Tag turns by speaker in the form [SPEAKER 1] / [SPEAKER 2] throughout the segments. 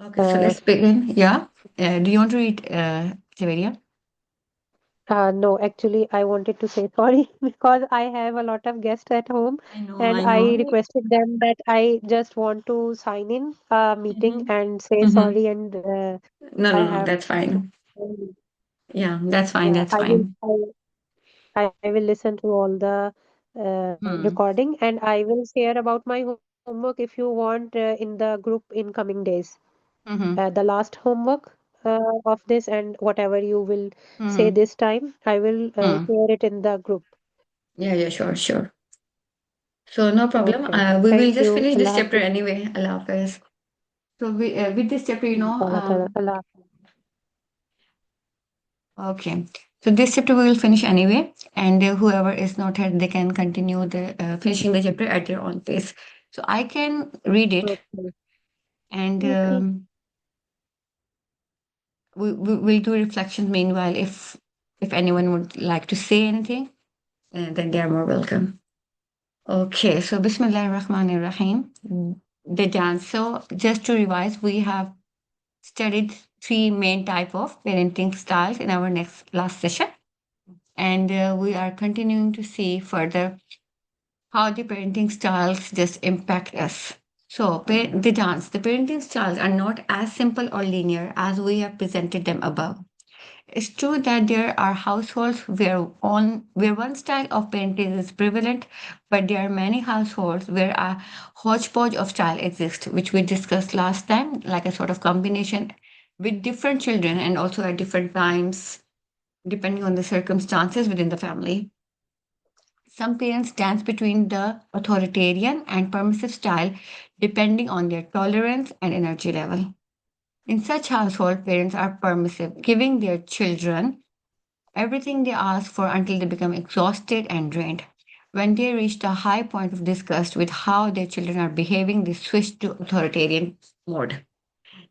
[SPEAKER 1] Okay, so
[SPEAKER 2] Uh,
[SPEAKER 1] let's begin. Yeah. Do you want to read, Javeria?
[SPEAKER 2] no, actually, I wanted to say sorry because I have a lot of guests at home,
[SPEAKER 1] I know,
[SPEAKER 2] and
[SPEAKER 1] I
[SPEAKER 2] I
[SPEAKER 1] know.
[SPEAKER 2] requested them that I just want to sign in a meeting
[SPEAKER 1] Mm-hmm.
[SPEAKER 2] and say
[SPEAKER 1] Mm-hmm.
[SPEAKER 2] sorry, and
[SPEAKER 1] No,
[SPEAKER 2] I
[SPEAKER 1] no, no,
[SPEAKER 2] have
[SPEAKER 1] that's
[SPEAKER 2] to.
[SPEAKER 1] fine. Yeah, that's fine.
[SPEAKER 2] Yeah,
[SPEAKER 1] That's fine.
[SPEAKER 2] I will listen to all the
[SPEAKER 1] Hmm.
[SPEAKER 2] recording, and I will share about my homework if you want in the group in coming days.
[SPEAKER 1] Mm-hmm.
[SPEAKER 2] The last homework of this and whatever you will say
[SPEAKER 1] Mm-hmm.
[SPEAKER 2] this time, I will
[SPEAKER 1] Hmm.
[SPEAKER 2] share it in the group.
[SPEAKER 1] Yeah, yeah, sure, sure. So no problem.
[SPEAKER 2] Okay.
[SPEAKER 1] We will
[SPEAKER 2] Thank
[SPEAKER 1] just
[SPEAKER 2] you.
[SPEAKER 1] finish this
[SPEAKER 2] Allah
[SPEAKER 1] chapter
[SPEAKER 2] Hafiz.
[SPEAKER 1] anyway. Allah Hafiz. So with this chapter,
[SPEAKER 2] Allah Ta'ala. Allah Hafiz.
[SPEAKER 1] okay. So this chapter we will finish anyway, and whoever is not here, they can continue the finishing the chapter at their own pace. So I can read it,
[SPEAKER 2] Okay.
[SPEAKER 1] and
[SPEAKER 2] Okay.
[SPEAKER 1] we'll do reflections meanwhile. If anyone would like to say anything, then they are more welcome. Okay. So Bismillah ar-Rahman ar-Rahim. The dance. So just to revise, we have studied three main type of parenting styles in our next last session, and we are continuing to see further how the parenting styles just impact us. So the parenting styles are not as simple or linear as we have presented them above. It's true that there are households where one style of parenting is prevalent, but there are many households where a hodgepodge of style exists, which we discussed last time, like a sort of combination with different children and also at different times, depending on the circumstances within the family. Some parents dance between the authoritarian and permissive style depending on their tolerance and energy level. In such household, parents are permissive, giving their children everything they ask for until they become exhausted and drained. When they reach the high point of disgust with how their children are behaving, they switch to authoritarian mode.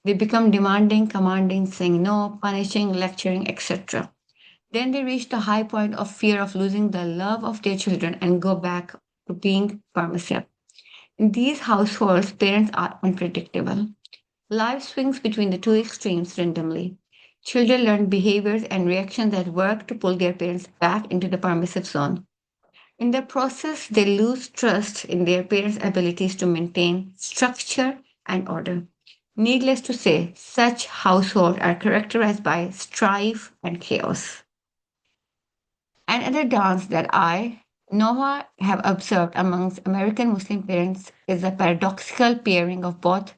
[SPEAKER 1] They become demanding, commanding, saying no, punishing, lecturing, etc. Then they reach the high point of fear of losing the love of their children and go back to being permissive. In these households, parents are unpredictable. Life swings between the two extremes randomly. Children learn behaviors and reactions that work to pull their parents back into the permissive zone. In the process, they lose trust in their parents' abilities to maintain structure and order. Needless to say, such households are characterized by strife and chaos. Another dance that I, Noah, have observed amongst American Muslim parents is a paradoxical pairing of both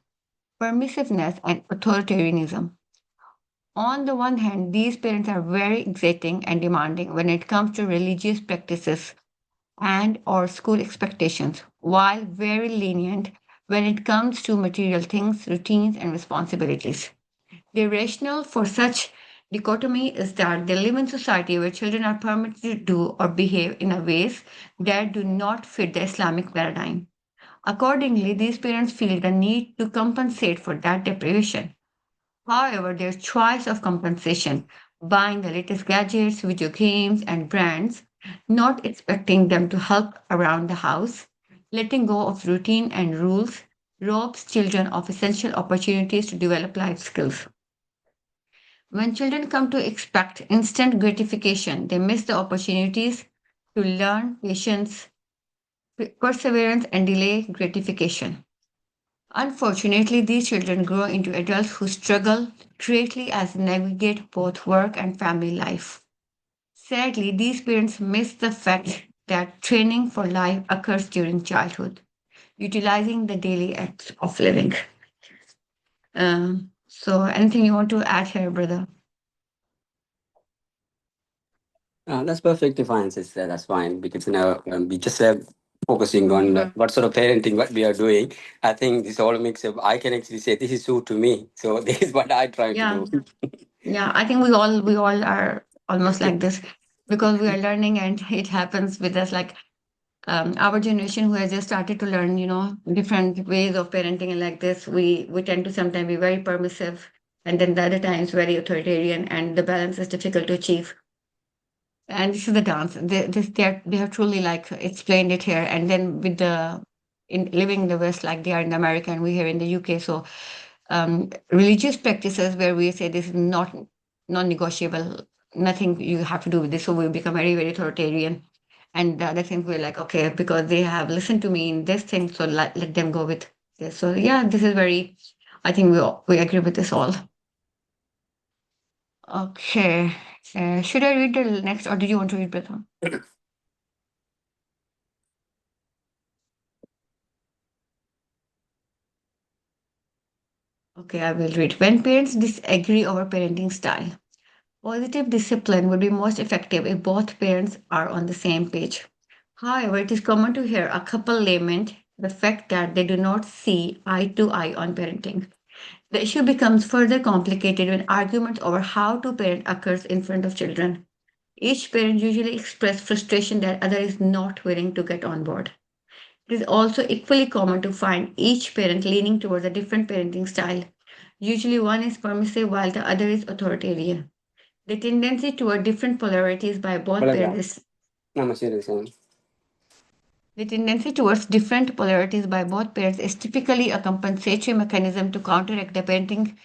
[SPEAKER 1] permissiveness and authoritarianism. On the one hand, these parents are very exacting and demanding when it comes to religious practices and or school expectations, while very lenient when it comes to material things, routines, and responsibilities. The rationale for such dichotomy is that they live in society where children are permitted to do or behave in a ways that do not fit the Islamic paradigm. Accordingly, these parents feel the need to compensate for that deprivation. However, their choice of compensation, buying the latest gadgets, video games, and brands, not expecting them to help around the house, letting go of routine and rules, robs children of essential opportunities to develop life skills. When children come to expect instant gratification, they miss the opportunities to learn patience, perseverance, and delay gratification. Unfortunately, these children grow into adults who struggle greatly as they navigate both work and family life. Sadly, these parents miss the fact that training for life occurs during childhood, utilizing the daily acts of living. So, anything you want to add here, brother?
[SPEAKER 3] That's perfectly fine, sister. That's fine because we just focusing on what sort of parenting what we are doing. I think this all makes up. I can actually say this is true to me. So this is what I try to
[SPEAKER 1] Yeah,
[SPEAKER 3] do.
[SPEAKER 1] yeah. I think we all are almost like this because we are learning, and it happens with us. Like our generation who has just started to learn, different ways of parenting and like this, we tend to sometimes be very permissive, and then the other times very authoritarian, and the balance is difficult to achieve. And this is the dance. They have truly like explained it here, and then with the in living in the West like they are in America and we here in the UK. So religious practices where we say this is not non-negotiable, nothing you have to do with this. So we become very, very authoritarian. And the other things we're like, okay, because they have listened to me in this thing, so let them go with this. So yeah, this is very, I think we agree with this all. Okay. Should I read the next or did you want to read, Pratham? Okay, I will read. When parents disagree over parenting style, positive discipline would be most effective if both parents are on the same page. However, it is common to hear a couple lament the fact that they do not see eye to eye on parenting. The issue becomes further complicated when arguments over how to parent occurs in front of children. Each parent usually expresses frustration that other is not willing to get on board. It is also equally common to find each parent leaning towards a different parenting style. Usually one is permissive while the other is authoritarian. The tendency toward different polarities by both
[SPEAKER 3] Balaga.
[SPEAKER 1] parents
[SPEAKER 3] Namaste, Rizwan.
[SPEAKER 1] The tendency towards different polarities by both parents is typically a compensatory mechanism to counteract the parenting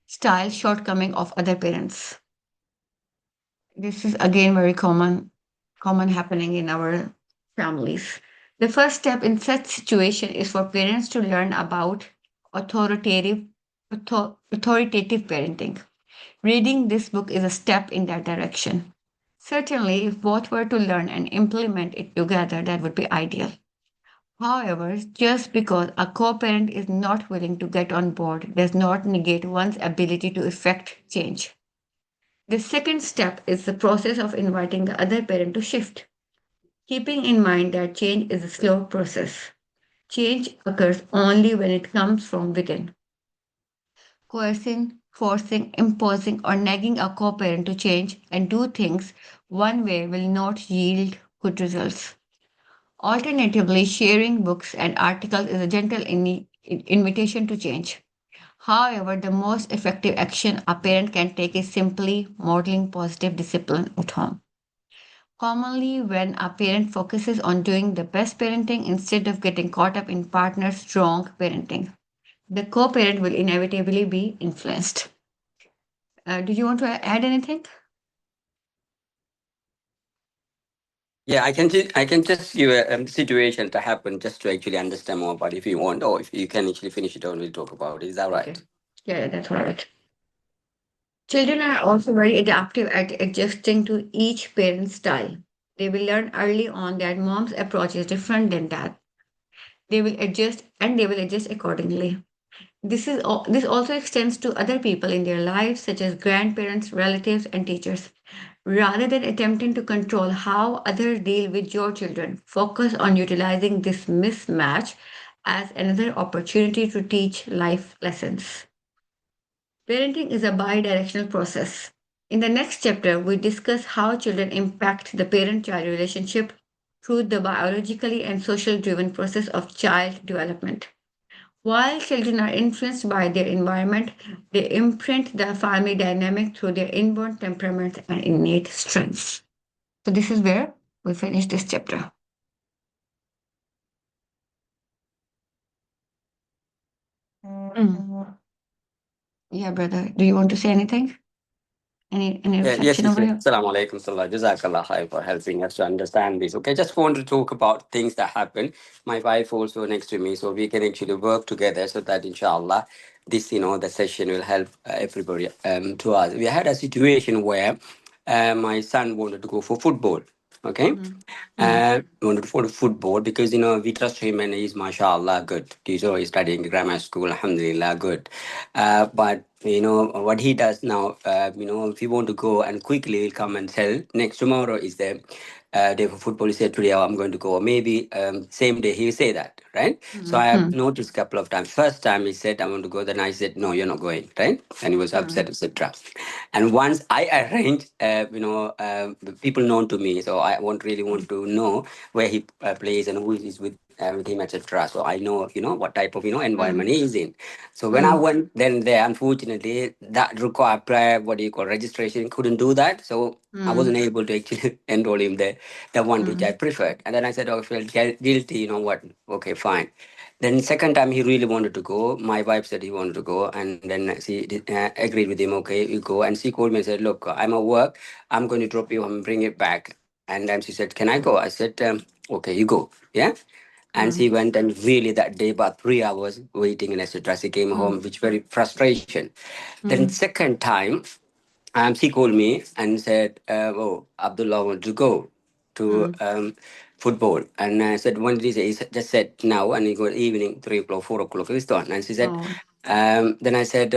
[SPEAKER 1] style shortcoming of other parents. This is again very common happening in our families. The first step in such situation is for parents to learn about authoritative authoritative parenting. Reading this book is a step in that direction. Certainly, if both were to learn and implement it together, that would be ideal. However, just because a co parent is not willing to get on board does not negate one's ability to effect change. The second step is the process of inviting the other parent to shift, keeping in mind that change is a slow process. Change occurs only when it comes from within. Coercing, forcing, imposing, or nagging a co parent to change and do things one way will not yield good results. Alternatively, sharing books and articles is a gentle invitation to change. However, the most effective action a parent can take is simply modeling positive discipline at home. Commonly, when a parent focuses on doing the best parenting instead of getting caught up in partner's wrong parenting, the co parent will inevitably be influenced. Do you want to add anything?
[SPEAKER 3] Yeah, I can just give a situation to happen just to actually understand more about it if you want, or if you can actually finish it and we'll talk about it. Is that
[SPEAKER 1] Okay.
[SPEAKER 3] right?
[SPEAKER 1] Yeah, that's all right. Children are also very adaptive at adjusting to each parent's style. They will learn early on that mom's approach is different than dad. They will adjust and they will adjust accordingly. This also extends to other people in their lives, such as grandparents, relatives, and teachers. Rather than attempting to control how others deal with your children, focus on utilizing this mismatch as another opportunity to teach life lessons. Parenting is a bi directional process. In the next chapter, we discuss how children impact the parent child relationship through the biologically and social driven process of child development. While children are influenced by their environment, they imprint the family dynamic through their inborn temperaments and innate strengths. So, this is where we finish this chapter. Mm. Yeah, brother. Do you want to say anything? Any
[SPEAKER 3] Yeah, yes,
[SPEAKER 1] reflection
[SPEAKER 3] yes,
[SPEAKER 1] over
[SPEAKER 3] yes.
[SPEAKER 1] here?
[SPEAKER 3] Assalamu alaikum, salam. Jazakallah khair for helping us to understand this. Okay, just want to talk about things that happen. My wife also next to me, so we can actually work together so that inshallah, this, the session will help everybody to us. We had a situation where my son wanted to go for football. Okay.
[SPEAKER 1] Mm. Mm.
[SPEAKER 3] Wanted for the football because we trust him and he's mashallah good. He's always studying grammar school, alhamdulillah, good. But what he does now, if he want to go and quickly he'll come and tell next tomorrow is the day for football. He said today, oh, I'm going to go. Or maybe same day he'll say that, right? So I have
[SPEAKER 1] Mm.
[SPEAKER 3] noticed a couple of times. First time he said I want to go, then I said no, you're not going, right? And he was upset, etc. And once I arranged, people known to me, so I won't really want to know where he plays and who is with him, etc. So I know, what type of environment he is in. So when I
[SPEAKER 1] Mm.
[SPEAKER 3] went then there, unfortunately, that required prior what do you call registration. Couldn't do that, so I
[SPEAKER 1] Mm.
[SPEAKER 3] wasn't able to actually enroll him there, the one which I
[SPEAKER 1] Mm.
[SPEAKER 3] preferred. And then I said, oh, I felt guilty. You know what? Okay, fine. Then second time he really wanted to go. My wife said he wanted to go, and then she agreed with him. Okay, you go. And she called me and said, "Look, I'm at work. I'm going to drop you and bring it back." And then she said, "Can I go?" I said, "Okay, you go." Yeah. And
[SPEAKER 1] Mm,
[SPEAKER 3] she went, and really that day about 3 hours waiting and etc. She came
[SPEAKER 1] mm,
[SPEAKER 3] home, which very frustration. Then
[SPEAKER 1] mm,
[SPEAKER 3] second time she called me and said, "Oh, Abdullah want to go to
[SPEAKER 1] mm.
[SPEAKER 3] football." And I said, "When did he say?" Just said now, and he go evening, 3 o'clock, 4 o'clock. It's done. And she said,
[SPEAKER 1] Oh.
[SPEAKER 3] then I said,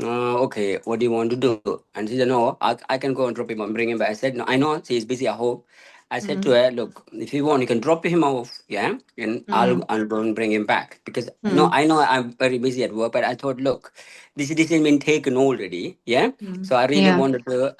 [SPEAKER 3] "Okay, what do you want to do?" And she said, "No, I can go and drop him and bring him back." I said, "No, I know she's busy at home." I said to
[SPEAKER 1] Mm,
[SPEAKER 3] her, "Look, if you want, you can drop him off, yeah, and
[SPEAKER 1] mm,
[SPEAKER 3] I'll go and bring him back because no,
[SPEAKER 1] mm,
[SPEAKER 3] I know I'm very busy at work, but I thought, look, this decision been taken already, yeah."
[SPEAKER 1] mm.
[SPEAKER 3] So I really
[SPEAKER 1] Yeah.
[SPEAKER 3] wanted to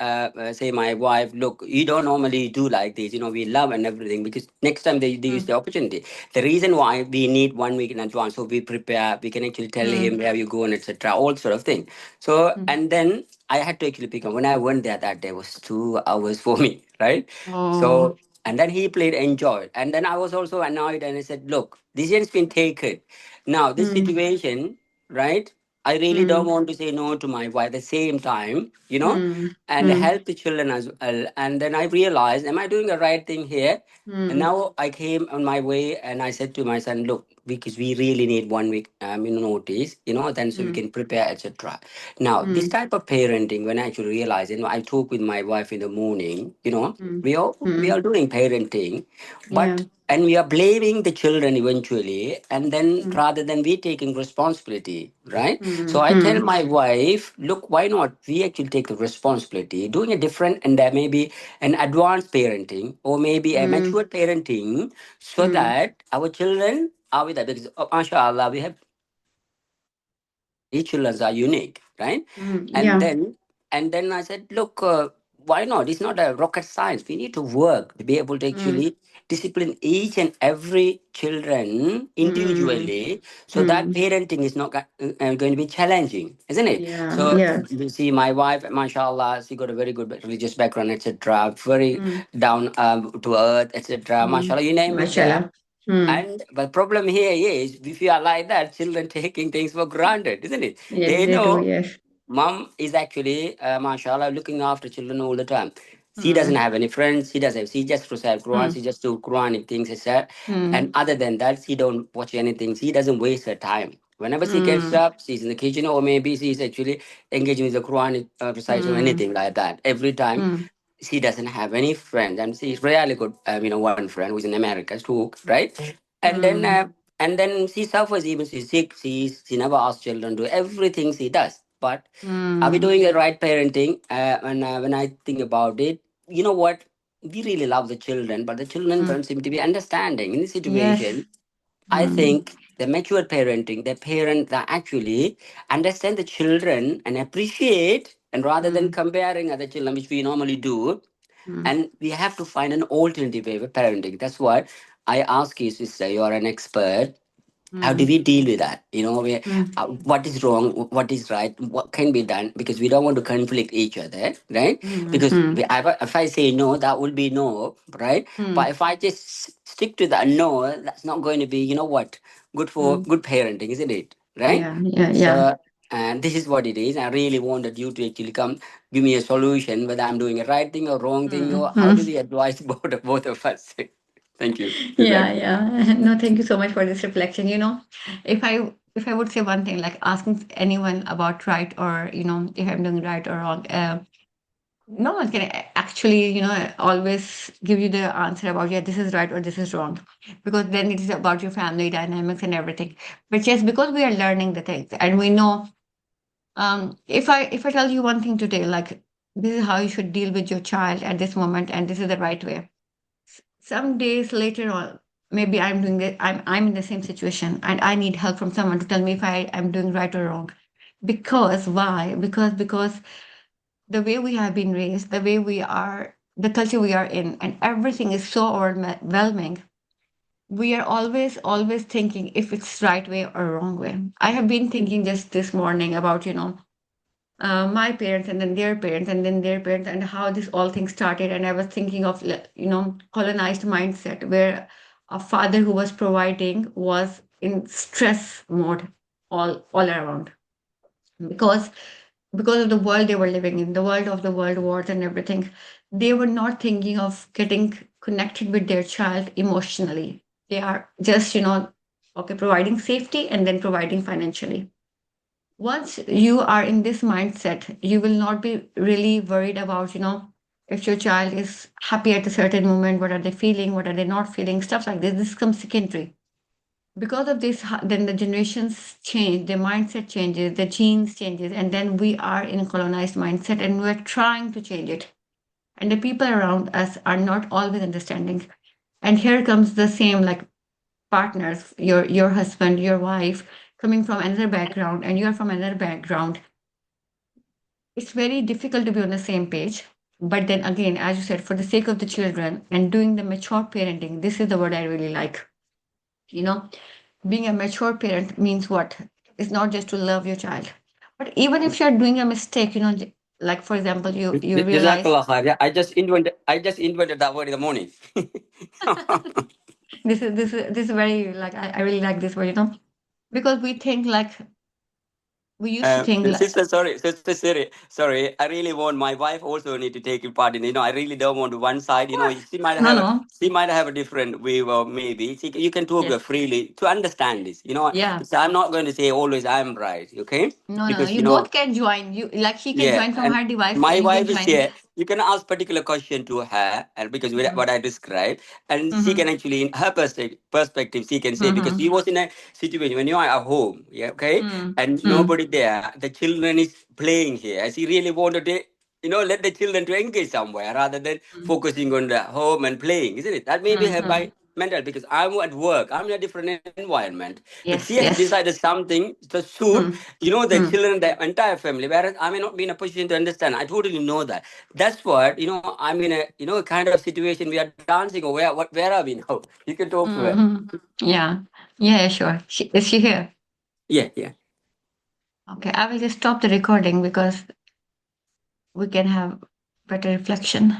[SPEAKER 3] say my wife, look, you don't normally do like this, we love and everything because next time they use
[SPEAKER 1] Mm,
[SPEAKER 3] the opportunity. The reason why we need 1 week in advance, so we prepare, we can actually tell
[SPEAKER 1] mm,
[SPEAKER 3] him where you go and etc. All sort of thing. So
[SPEAKER 1] mm.
[SPEAKER 3] and then I had to actually pick up. When I went there that day, it was 2 hours for me, right?
[SPEAKER 1] Oh.
[SPEAKER 3] So and then he played, enjoyed, and then I was also annoyed, and I said, look, decision's been taken. Now this
[SPEAKER 1] Mm,
[SPEAKER 3] situation, right? I really don't
[SPEAKER 1] mm,
[SPEAKER 3] want to say no to my wife at the same time,
[SPEAKER 1] mm,
[SPEAKER 3] and
[SPEAKER 1] mm,
[SPEAKER 3] help the children as well. And then I realized, am I doing the right thing here? And
[SPEAKER 1] mm,
[SPEAKER 3] now I came on my way and I said to my son, look, because we really need 1 week notice, then so we
[SPEAKER 1] mm,
[SPEAKER 3] can prepare, etc. Now, this
[SPEAKER 1] mm,
[SPEAKER 3] type of parenting, when I actually realized, I talk with my wife in the morning,
[SPEAKER 1] mm,
[SPEAKER 3] we are
[SPEAKER 1] mm.
[SPEAKER 3] doing parenting,
[SPEAKER 1] Yeah.
[SPEAKER 3] but and we are blaming the children eventually, and then
[SPEAKER 1] Mm,
[SPEAKER 3] rather than we taking responsibility, right? So
[SPEAKER 1] mm,
[SPEAKER 3] I tell
[SPEAKER 1] mm,
[SPEAKER 3] my wife, look, why not we actually take the responsibility, doing a different, and there may be an advanced parenting or maybe a
[SPEAKER 1] mm,
[SPEAKER 3] mature parenting, so
[SPEAKER 1] mm,
[SPEAKER 3] that our children are with us. Because mashallah, we have each children are unique, right?
[SPEAKER 1] mm.
[SPEAKER 3] And
[SPEAKER 1] Yeah.
[SPEAKER 3] then I said, look, why not? It's not a rocket science. We need to work to be able to
[SPEAKER 1] Mm,
[SPEAKER 3] actually discipline each and every children
[SPEAKER 1] mm,
[SPEAKER 3] individually, so that
[SPEAKER 1] mm.
[SPEAKER 3] parenting is not going to be challenging, isn't it?
[SPEAKER 1] Yeah.
[SPEAKER 3] So
[SPEAKER 1] Yeah.
[SPEAKER 3] you see, my wife, mashallah, she got a very good religious background, etc. Very
[SPEAKER 1] Mm,
[SPEAKER 3] down to earth, etc.
[SPEAKER 1] mm.
[SPEAKER 3] Mashallah, you name it there.
[SPEAKER 1] Mashallah. Mm.
[SPEAKER 3] And the problem here is, if you are like that, children taking things for granted, isn't it?
[SPEAKER 1] Yes,
[SPEAKER 3] They
[SPEAKER 1] they do.
[SPEAKER 3] know
[SPEAKER 1] Yes.
[SPEAKER 3] mom is actually, mashallah, looking after children all the time. She doesn't
[SPEAKER 1] Mm,
[SPEAKER 3] have any friends. She doesn't. She just recite Quran.
[SPEAKER 1] mm,
[SPEAKER 3] She just do Quranic things, etc.
[SPEAKER 1] mm,
[SPEAKER 3] And other than that, she don't watch anything. She doesn't waste her time. Whenever she gets
[SPEAKER 1] mm,
[SPEAKER 3] up, she's in the kitchen, or maybe she's actually engaging with the Quranic recitation or
[SPEAKER 1] mm,
[SPEAKER 3] anything like that. Every time
[SPEAKER 1] mm,
[SPEAKER 3] she doesn't have any friends, and she's really good. One friend who's in America, too, right? And then
[SPEAKER 1] mm,
[SPEAKER 3] she suffers. Even she's sick. She never asks children to do everything she does. But are we
[SPEAKER 1] mm,
[SPEAKER 3] doing the right parenting? And when I think about it, you know what? We really love the children, but the children
[SPEAKER 1] mm.
[SPEAKER 3] don't seem to be understanding in this
[SPEAKER 1] Yes.
[SPEAKER 3] situation. I
[SPEAKER 1] Mm,
[SPEAKER 3] think the mature parenting, the parents that actually understand the children and appreciate, and rather than
[SPEAKER 1] mm,
[SPEAKER 3] comparing other children, which we normally do,
[SPEAKER 1] mm,
[SPEAKER 3] and we have to find an alternative way of parenting. That's what I ask you, sister. You are an expert. How do
[SPEAKER 1] mm,
[SPEAKER 3] we deal with that?
[SPEAKER 1] mm,
[SPEAKER 3] What is wrong, what is right, what can be done, because we don't want to conflict each other, right?
[SPEAKER 1] mm,
[SPEAKER 3] Because
[SPEAKER 1] mm,
[SPEAKER 3] if I say no, that will be no, right? But
[SPEAKER 1] mm,
[SPEAKER 3] if I just stick to that no, that's not going to be, good for
[SPEAKER 1] mm.
[SPEAKER 3] good parenting, isn't it? Right?
[SPEAKER 1] Yeah, yeah, yeah.
[SPEAKER 3] So, and this is what it is. I really wanted you to actually come give me a solution, whether I'm doing a right thing or wrong thing,
[SPEAKER 1] Mm,
[SPEAKER 3] or how do
[SPEAKER 1] mm.
[SPEAKER 3] we advise both of us. Thank you. Good
[SPEAKER 1] Yeah,
[SPEAKER 3] luck.
[SPEAKER 1] yeah. No, thank you so much for this reflection. If I would say one thing, like asking anyone about right or, if I'm doing right or wrong, no one can actually, always give you the answer about, yeah, this is right or this is wrong, because then it is about your family dynamics and everything. But yes, because we are learning the things and we know, if I tell you one thing today, like this is how you should deal with your child at this moment, and this is the right way. Some days later on, maybe I'm doing it. I'm in the same situation, and I need help from someone to tell me if I am doing right or wrong. Because why? Because the way we have been raised, the way we are, the culture we are in, and everything is so overwhelming. We are always thinking if it's right way or wrong way. I have been thinking just this morning about, my parents and then their parents and then their parents and how this all thing started. And I was thinking of, colonized mindset where a father who was providing was in stress mode all around, because of the world they were living in, the world of the world wars and everything. They were not thinking of getting connected with their child emotionally. They are just, okay, providing safety and then providing financially. Once you are in this mindset, you will not be really worried about, if your child is happy at a certain moment, what are they feeling, what are they not feeling, stuff like this. This comes secondary. Because of this, then the generations change, their mindset changes, the genes changes, and then we are in colonized mindset and we're trying to change it. And the people around us are not always understanding. And here comes the same, like, partners, your husband, your wife, coming from another background, and you're from another background. It's very difficult to be on the same page. But then again, as you said, for the sake of the children and doing the mature parenting, this is the word I really like. You know, being a mature parent means what? It's not just to love your child, but even if you're doing a mistake, like for example, you realize
[SPEAKER 3] Jazakallah khair. Yeah, I just invented that word in the morning.
[SPEAKER 1] this is very, like, I really like this word, because we think like, we used to think like,
[SPEAKER 3] Sister, sorry. I really want my wife also need to take part in. I really don't want one
[SPEAKER 1] of
[SPEAKER 3] side.
[SPEAKER 1] course,
[SPEAKER 3] She might
[SPEAKER 1] no,
[SPEAKER 3] have
[SPEAKER 1] no,
[SPEAKER 3] she might have a different view, or maybe you can talk
[SPEAKER 1] yes,
[SPEAKER 3] freely to understand this.
[SPEAKER 1] yeah,
[SPEAKER 3] Because I'm not going to say always I'm right. Okay,
[SPEAKER 1] no, no, no.
[SPEAKER 3] because
[SPEAKER 1] You both can join. You, like, she can
[SPEAKER 3] yeah,
[SPEAKER 1] join from
[SPEAKER 3] and
[SPEAKER 1] her device,
[SPEAKER 3] my
[SPEAKER 1] you can
[SPEAKER 3] wife is
[SPEAKER 1] join.
[SPEAKER 3] here. You can ask particular question to her, and because with
[SPEAKER 1] Mm-hmm,
[SPEAKER 3] what I described, and she
[SPEAKER 1] mm-hmm,
[SPEAKER 3] can actually, in her perspective, she can say, because
[SPEAKER 1] mm-hmm,
[SPEAKER 3] she was in a situation when you are at home, yeah, okay, and
[SPEAKER 1] mm-hmm,
[SPEAKER 3] nobody there, the children is playing here. She really wanted to, let the children to engage somewhere rather than focusing on the home and playing, isn't it? That may be her
[SPEAKER 1] mm-hmm.
[SPEAKER 3] by mental, because I'm at work, I'm in a different environment, but she
[SPEAKER 1] Yes,
[SPEAKER 3] has
[SPEAKER 1] yes.
[SPEAKER 3] decided something to suit, the
[SPEAKER 1] Mm-hmm.
[SPEAKER 3] children, the entire family, whereas I may not be in a position to understand. I totally know that. That's what, I'm in a, kind of situation. We are dancing, or where are we now? You can talk to her.
[SPEAKER 1] Mm-hmm. Yeah. Yeah, sure. Is she here?
[SPEAKER 3] Yeah, yeah.
[SPEAKER 1] Okay, I will just stop the recording because we can have better reflection.